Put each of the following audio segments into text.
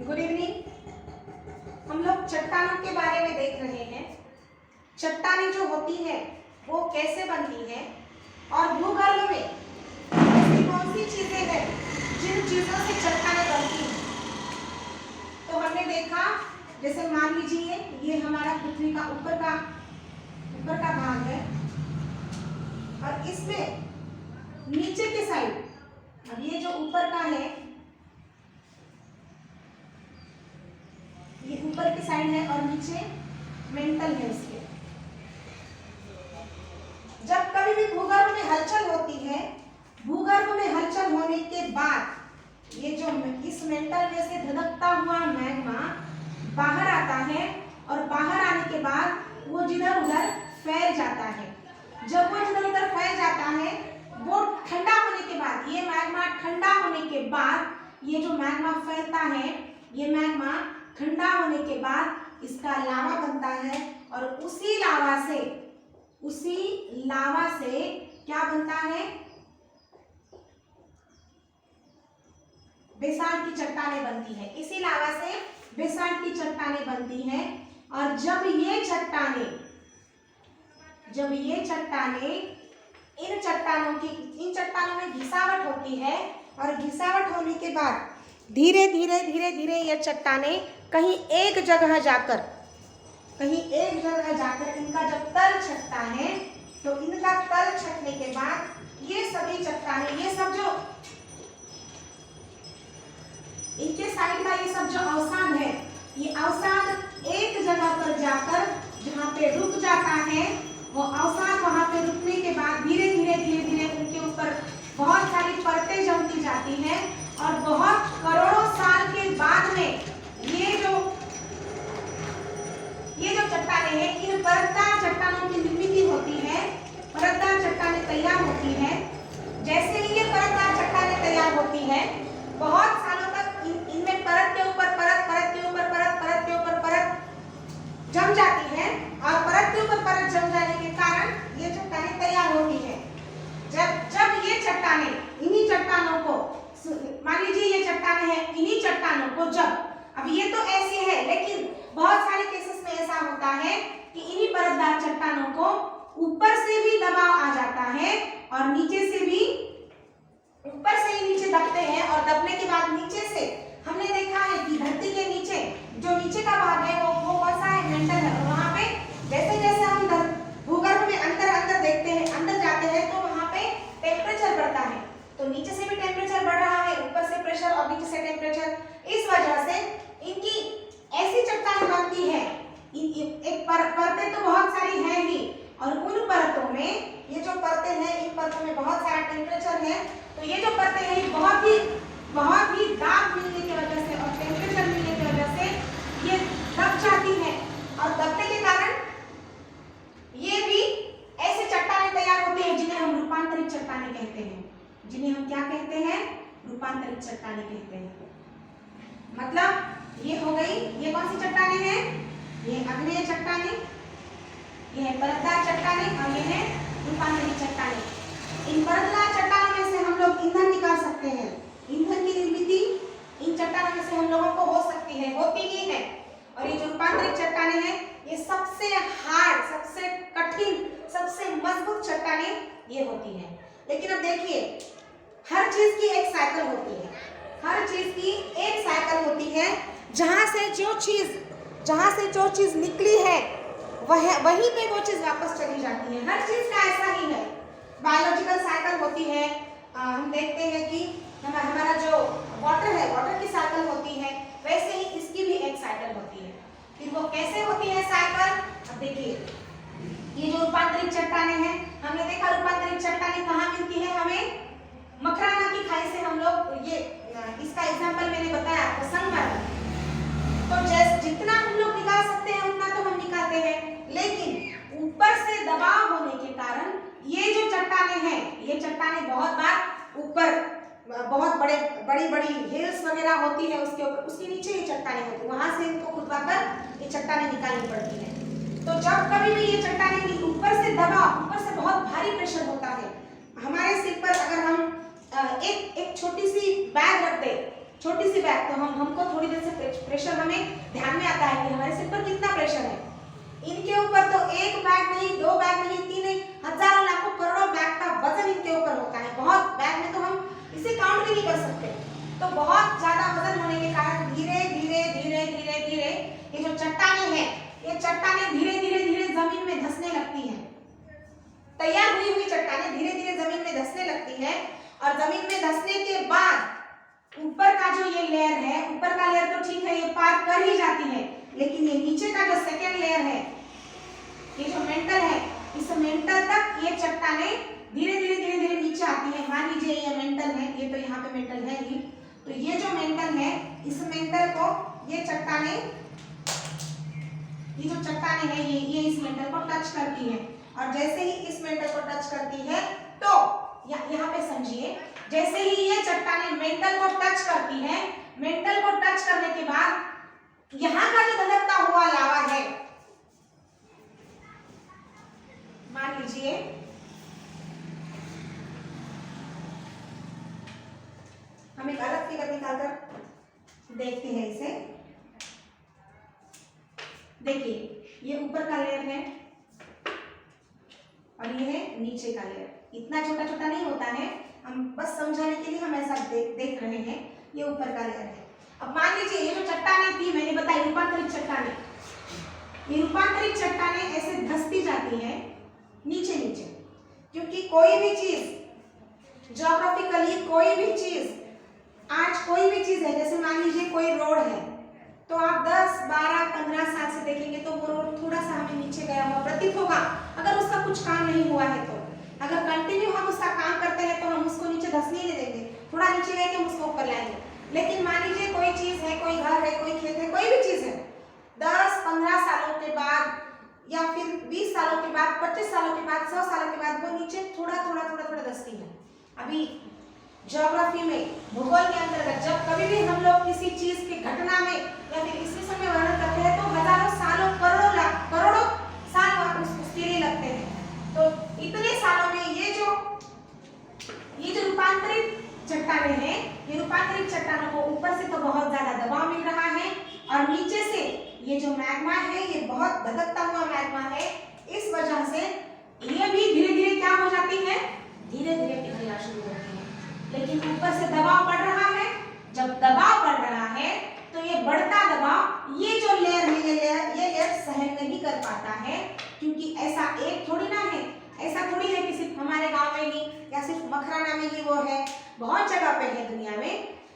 Good evening. हम लोग चट्टानों के बारे में देख रहे हैं। चट्टानें जो होती है वो कैसे बनती है और भूगर्भ में ऐसी कौन सी चीजें हैं जिन चीजों से चट्टानें बनती हैं। तो हमने देखा, जैसे मान लीजिए ये हमारा पृथ्वी का ऊपर का भाग है और इसमें नीचे के साइड, अब ये जो ऊपर का है ये ऊपर की साइड है और नीचे मेंटल है इसके। जब कभी भी भूगर्भ में हलचल होती है, भूगर्भ में हलचल होने के बाद ये जो इस मेंटल में से धधकता हुआ मैग्मा बाहर आता है और बाहर आने के बाद वो जिधर उधर फैल जाता है। जब वो जिधर उधर फैल जाता है, वो ठंडा होने के बाद, ये मैग्मा ठंडा होने के बाद, ये जो मैग्मा फैलता है, ये मैग्मा ठंडा होने के बाद इसका लावा बनता है और उसी लावा से क्या बनता है? बेसाल्ट की चट्टानें बनती है। इसी लावा से बेसाल्ट की चट्टानें बनती है। और जब ये चट्टानें इन चट्टानों में घिसावट होती है और घिसावट होने के बाद धीरे धीरे ये चट्टानें कहीं एक जगह जाकर इनका जब तल छटता है, तो इनका तल छटने के बाद ये सभी चट्टानें, ये सब जो इनके साइड का ये सब जो अवसाद है, ये अवसाद एक जगह पर जाकर जहाँ पे रुक जाता है, वो अवसाद वहां पे रुकने के बाद धीरे धीरे उनके ऊपर बहुत सारी परतें जमती जाती हैं और बहुत करोड़ों साल के बाद में ये जो चट्टानें हैं, इन परतदार चट्टानों की निर्मित होती है। परतदार चट्टानें तैयार होती है। जैसे ही ये परतदार चट्टानें तैयार होती है, बहुत सालों तक इनमें परत के ऊपर परत जम जाती है और परत के ऊपर परत जम जाने के कारण ये चट्टानें तैयार होती है। जब ये चट्टानें, इन्हीं चट्टानों को, मान लीजिए ये चट्टानें हैं, इन्हीं चट्टानों को जब, अब ये तो ऐसे है, लेकिन बहुत सारे केसेस में ऐसा होता है कि इन्हीं परतदार चट्टानों को ऊपर से भी दबाव आ जाता है और नीचे से भी, ऊपर से ही नीचे दबते हैं और दबने के बाद नीचे से हमने देखा है कि धरती के नीचे जो नीचे का भाग है वो कौन सा है? मेंटल है। वहां पे जैसे हम भूगर्भ में अंदर देखते हैं, अंदर जाते हैं, तो वहां पे टेम्परेचर बढ़ता है। तो नीचे से भी टेम्परेचर बढ़ रहा है, ऊपर से प्रेशर और नीचे से टेम्परेचर। इस वजह से इनकी ऐसी चट्टानें बनती है। एक परतें तो बहुत सारी हैं ही, और उन परतों में, ये जो परतें हैं, इन परतों में बहुत सारा टेम्परेचर है। तो ये जो परतें हैं, बहुत ही दाब मिलने की वजह से और टेम्परेचर मिलने की वजह से ये दब जाती है और दबने के कारण ये भी ऐसे चट्टानें तैयार होती है जिन्हें हम रूपांतरित चट्टानें कहते हैं। जिन्हें हम क्या कहते हैं? रूपांतरित चट्टानें कहते हैं। मतलब ये हो गई, ये कौन सी चट्टानें हैं? ये अग्नेय चट्टानें, ये है परतदार चट्टानें और ये है रूपांतरित चट्टानें। इन परतदार चट्टानों में से हम लोग ईंधन निकाल सकते हैं। ईंधन की निर्मित इन चट्टानों में से हम लोगों को हो सकती है, होती ही है। और ये जो रूपांतरित चट्टानें हैं, ये सबसे हार्ड, सबसे कठिन, सबसे मजबूत चट्टानें ये होती है। लेकिन अब देखिए, हर चीज की एक साइकिल होती है। हर चीज की एक साइकिल होती है। जहां से जो चीज निकली है वहीं पे वो चीज वापस चली जाती है। हर चीज का ऐसा ही है। बायोलॉजिकल साइकिल होती है। हम देखते हैं कि हमारा जो वाटर है, वाटर की साइकिल होती है, वैसे ही इसकी भी एक साइकिल होती है। फिर वो कैसे होती है साइकिल? अब देखिए, ये जो रूपांतरित चट्टानें हैं, हमने देखा रूपांतरित चट्टानें कहाँ मिलती है? हमें मकराना की खाई से हम लोग, ये इसका एग्जांपल मैंने बताया आपको, संगमरमर। तो जितना हम लोग निकाल सकते हैं उतना तो हम निकालते हैं, लेकिन ऊपर से दबाव होने के कारण ये जो चट्टानें हैं, ये चट्टानें बहुत बार ऊपर, बहुत बड़ी हिल्स वगैरह होती है, उसके ऊपर, उसके नीचे ये चट्टानें होती है, वहां से इनको खुदवाकर ये चट्टानें निकालनी पड़ती है। तो जब कभी भी ये चट्टानें ऊपर से दबाव, ऊपर से बहुत भारी प्रेशर होता है, हमारे सिर पर अगर हम एक छोटी सी बैग रख दे, छोटी छोटी सी बैग, तो हमको थोड़ी देर से प्रेशर हमें ध्यान में आता है कि हमारे सिर पर कितना प्रेशर है। इनके ऊपर तो एक बैग नहीं, दो बैग नहीं, तीन नहीं, हजारों लाखों करोड़ों बैग का वजन इनके ऊपर होता है। बहुत बैग में तो हम इसे काउंट भी नहीं कर सकते। तो बहुत ज्यादा वजन होने के कारण धीरे धीरे धीरे धीरे धीरे ये जो चट्टानें हैं, ये चट्टानें धीरे धीरे धीरे जमीन में धंसने लगती हैं। तैयार हुई हुई चट्टानें धीरे धीरे जमीन में धंसने लगती है और जमीन में धंसने के बाद ऊपर का जो ये लेयर है, ऊपर का लेयर तो ठीक है, ये पार कर ही जाती है, लेकिन ये नीचे का जो सेकेंड लेयर है, ये जो मेंटल है, इस मेंटल तक ये चट्टानें धीरे धीरे धीरे धीरे नीचे आती है। मान लीजिए ये मेंटल है, ये तो यहाँ पे मेंटल है ही, तो ये जो मेंटल है, इस मेंटल को ये चट्टानें, ये जो चट्टानें है, ये इस मेंटल को टच करती है और जैसे ही इस मेंटल को टच करती है तो यहाँ पे समझिए, जैसे ही ये चट्टानें मेंटल को टच करती है, मेंटल को टच करने के बाद यहाँ का जो धधकता हुआ लावा है, मान लीजिए हम एक अलग फिगर निकालकर देखते हैं इसे। देखिए ये ऊपर का लेयर है और ये है नीचे का लेयर। इतना छोटा छोटा नहीं होता है, हम बस समझाने के लिए हम ऐसा देख रहे हैं। ये ऊपर का लेयर है। अब मान लीजिए ये जो चट्टानें थी, मैंने बताई रूपांतरित चट्टानें, ये रूपांतरित चट्टानें ऐसे धंसती जाती हैं नीचे नीचे, क्योंकि कोई भी चीज ज्योग्राफिकली, कोई भी चीज, आज कोई भी चीज है, जैसे मान लीजिए कोई रोड है, तो आप 10, 12, 15 साल से देखेंगे तो वो रोड थोड़ा सा हमें नीचे गया हुआ प्रतीत होगा, अगर उसका कुछ काम नहीं हुआ है तो। अगर कंटिन्यू हम उसका काम करते हैं तो हम उसको नीचे धंसने नहीं देंगे, थोड़ा नीचे गए कि हम उसको ऊपर लाएंगे। लेकिन मान लीजिए कोई चीज है, कोई घर है, कोई खेत है, कोई भी चीज है, 10, 15 सालों के बाद या फिर 20 सालों के बाद, 25 सालों के बाद, 100 सालों के बाद वो नीचे थोड़ा थोड़ा थोड़ा थोड़ा धंसती है। अभी ज्योग्राफी में, भूगोल के अंतर्गत जब कभी भी हम लोग किसी चीज की घटना में या फिर इस विषय में वर्णन करते हैं तो हजारों सालों, करोड़ों साल उसके लिए लगते हैं। तो इतने सालों में ये जो रूपांतरित चट्टानें हैं, ये रूपांतरित चट्टानों को ऊपर से तो बहुत ज्यादा दबाव मिल रहा है और नीचे से ये जो मैग्मा है, ये बहुत धधकता हुआ मैग्मा है। इस वजह से ये भी धीरे धीरे क्या हो जाती है, धीरे धीरे पिघलना शुरू होती है। लेकिन ऊपर से दबाव बढ़ रहा है, जब दबाव बढ़ रहा है तो ये बढ़ता दबाव, ये जो लेयर है, ये लेयर सहन नहीं कर पाता है, क्योंकि ऐसा एक थोड़ी ना है, ऐसा थोड़ी है कि सिर्फ हमारे गांव में ही या सिर्फ मखराना में ही वो है, बहुत जगह पे है दुनिया में।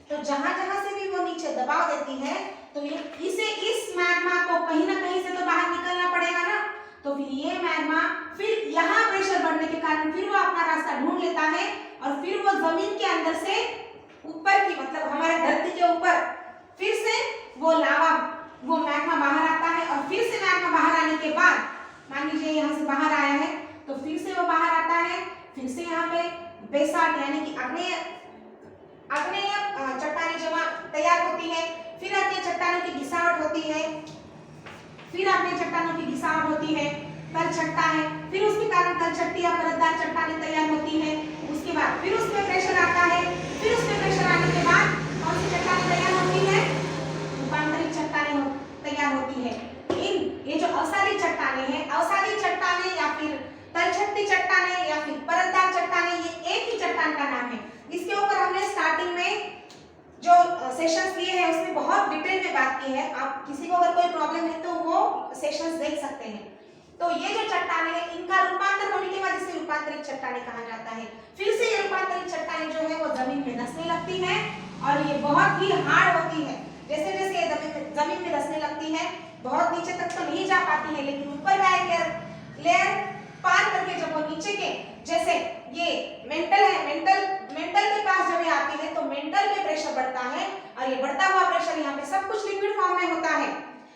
तो जहां जहां से भी वो नीचे दबाव देती है तो इसे, इस मैग्मा को कहीं ना कहीं से तो बाहर निकलना पड़ेगा ना, तो फिर ये मैग्मा फिर यहाँ प्रेशर बढ़ने के कारण फिर वो अपना रास्ता ढूंढ लेता है और फिर वो जमीन के अंदर से ऊपर की, मतलब हमारे धरती के ऊपर फिर से वो लावा, वो मैग्मा बाहर आता है और फिर से मैग्मा बाहर आने के बाद, मान लीजिए यहाँ से बाहर आया है तो फिर से वो बाहर आता है, फिर से यहाँ पे बेसाल्ट यानी कि आग्नेय चट्टानें जमा तैयार होती है, फिर आग्नेय चट्टानों की घिसावट होती है, फिर आग्नेय चट्टानों की घिसावट होती है, तलछट्टा है, फिर उसके कारण तलछट्टी या परतदार चट्टानें तैयार होती है। उसके बाद फिर उसमें प्रेशर आता है, फिर उसमें प्रेशर आने के बाद कौन सी चट्टानें तैयार होती है, रूपांतरित चट्टानें तैयार होती है। ये जो अवसादी चट्टानें हैं, अवसादी चट्टानें या फिर तलछट्टी चट्टानें या फिर परतदार चट्टानें, ये एक ही चट्टान का नाम है। इसके ऊपर हमने स्टार्टिंग में जो सेशंस लिए हैं उसमें बहुत डिटेल में बात की है। आप किसी को अगर कोई प्रॉब्लम है तो वो सेशंस देख सकते हैं। तो ये जो चट्टानें हैं, इनका रूपांतर होने के बाद इसे रूपांतरित चट्टानें कहा जाता है। फिर से ये रूपांतरित चट्टानें जो है वो जमीन में धंसने लगती हैं और ये बहुत ही हार्ड होती है। जैसे जैसे ये जमीन में धंसने लगती है, बहुत नीचे तक तो नहीं जा पाती है, लेकिन ऊपर का एक लेयर पार करके जब वो नीचे के, जैसे ये मेंटल है, मेंटल के पास जब ये आती है तो मेंटल में प्रेशर बढ़ता है और ये बढ़ता हुआ प्रेशर, यहाँ पे सब कुछ लिक्विड फॉर्म में होता है,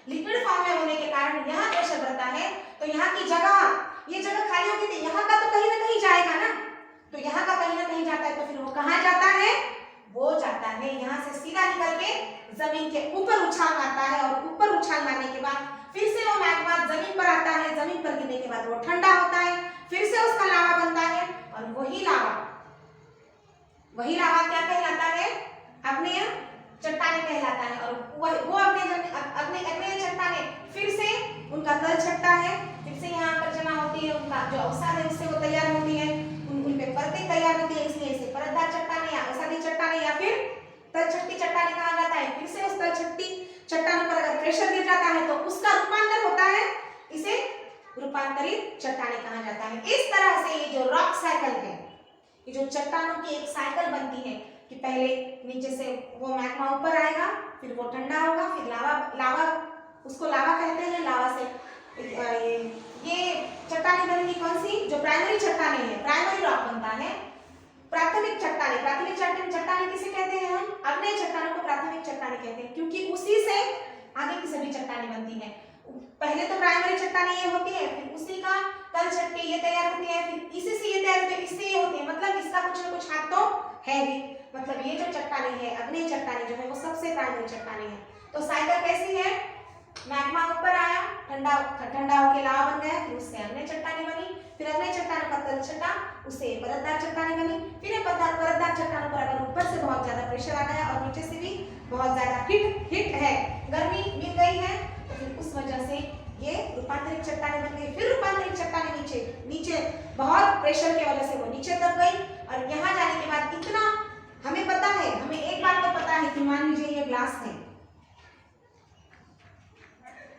लिक्विड फॉर्म में होने के कारण यहाँ प्रेशर बढ़ता है। तो यहाँ की जगह, ये जगह खाली होगी थी, यहाँ का तो कहीं ना कहीं जाएगा ना, तो यहाँ का कहीं ना कहीं जाता है, तो फिर वो कहाँ जाता है, वो जाता है यहाँ से सीधा निकल के जमीन के ऊपर उछाल मारता है और ऊपर उछाल मारने के बाद फिर से वो मैग्मा जमीन पर आता है, जमीन पर गिरने के बाद वो ठंडा होता है, फिर से उसका लावा बनता है और वही लावा क्या कहलाता है, आग्नेय चट्टान कहलाता है। और वो अपने अग्नेय चट्टाने फिर से उनका तल छटता है, फिर से यहाँ पर जमा होती है, उनका जो अवसाद है उससे वो तैयार होती है, उन पे परतें तैयार होती है, इसलिए इसे परतदार चट्टाने या अवसादी चट्टाने या फिर तलछटी चट्टाने कहा जाता है। फिर से उस तलछटी चट्टानों पर अगर प्रेशर गिर जाता है तो उसका रूपांतर होता है, इसे रूपांतरित चट्टाने कहा जाता है। इस तरह से ये जो रॉक साइकिल है, ये जो चट्टानों की एक साइकिल बनती है कि पहले नीचे से वो मैग्मा ऊपर आएगा, फिर वो ठंडा होगा, फिर लावा उसको लावा कहते हैं, लावा से ये चट्टाने बनेगी कौन सी, जो प्राइमरी चट्टाने हैं, प्राइमरी रॉक बनता है। प्राथमिक चट्टाने किसे कहते हैं हम, अग्नेय चट्टानों को प्राथमिक चट्टाने कहते हैं, क्योंकि उसी से आगे की सभी चट्टाने बनती हैं। पहले तो प्राइमरी चट्टाने ये होती है, फिर उसी का तलछटी ये तैयार होती है, फिर इसी से ये तैयार होती है, इससे ये होती है, मतलब इसका कुछ ना कुछ हाथ तो है ही। मतलब ये जो चट्टाने है, अग्नेय चट्टाने जो है वो सबसे प्राइमरी चट्टाने है। तो साइकिल कैसी है, मैग्मा ऊपर आया, ठंडा होकर लावा बन गया, फिर उससे अग्नेय चट्टाने बनी, फिर अग्नेय चट्टानों का तल छटा, उससे परतदार चट्टाने बनी, फिर ये परतदार चट्टानों पर अगर ऊपर से बहुत ज्यादा प्रेशर आ गया और नीचे से भी बहुत ज्यादा हिट है, गर्मी मिल गई है, तो फिर उस वजह से ये रूपांतरित चट्टाने बन गई। फिर रूपांतरित चट्टाने नीचे बहुत प्रेशर की वजह से वो नीचे दब गई, और यहाँ जाने के बाद इतना हमें पता है, हमें एक बात तो पता है कि मान लीजिए ये ग्लास है,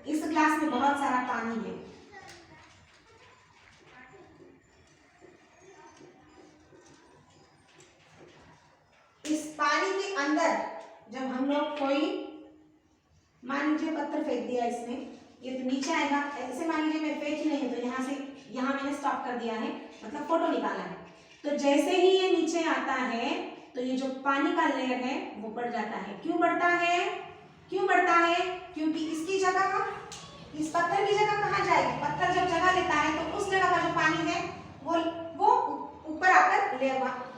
इस ग्लास में बहुत सारा पानी है, इस पानी के अंदर जब हम लोग कोई मान लीजिए पत्थर फेंक दिया इसमें, ये तो नीचे आएगा, ऐसे मान लीजिए मैं फेंक ही नहीं हूं, तो यहाँ से यहाँ मैंने स्टॉप कर दिया है, मतलब फोटो निकाला है, तो जैसे ही ये नीचे आता है तो ये जो पानी का लेयर है वो बढ़ जाता है। क्यों बढ़ता है, क्योंकि इसकी जगह, इस पत्थर की जगह कहाँ जाएगी, पत्थर जब जगह लेता है तो उस जगह का जो पानी है वो ऊपर आकर लेयर,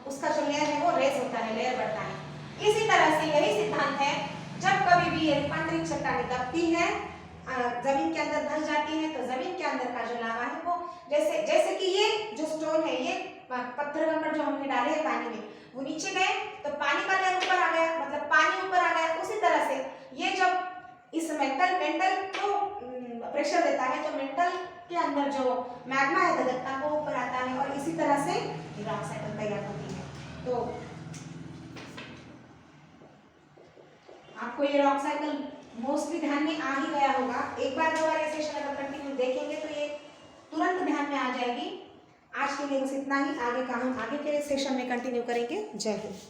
उसका जो लेयर है वो रेज होता है, लेयर बढ़ता है। इसी तरह से यही सिद्धांत है, जब कभी भी ये रूपांतरित चट्टाने दबती है, जमीन के अंदर धंस जाती है, तो जमीन के अंदर का जो लावा है वो जैसे कि ये जो स्टोन है, ये पत्थर कंकड़ जो हमने डाले हैं पानी में, वो नीचे गए तो पानी का लेयर ऊपर आ गया, मतलब पानी ऊपर आ गया। उसी तरह से ये जब इस मेंटल को प्रेशर देता है तो मेंटल के अंदर जो मैग्मा है धधकता वो ऊपर आता है, और इसी तरह से रॉक साइकिल तैयार होती है। तो आपको ये रॉक साइकिल मोस्टली ध्यान में आ ही गया होगा, एक बार दो बार ये सेशन अगर कंटिन्यू देखेंगे तो ये तुरंत ध्यान में आ जाएगी। आज के लिए बस इतना ही, आगे का हम आगे के सेशन में कंटिन्यू करेंगे। जय हिंद।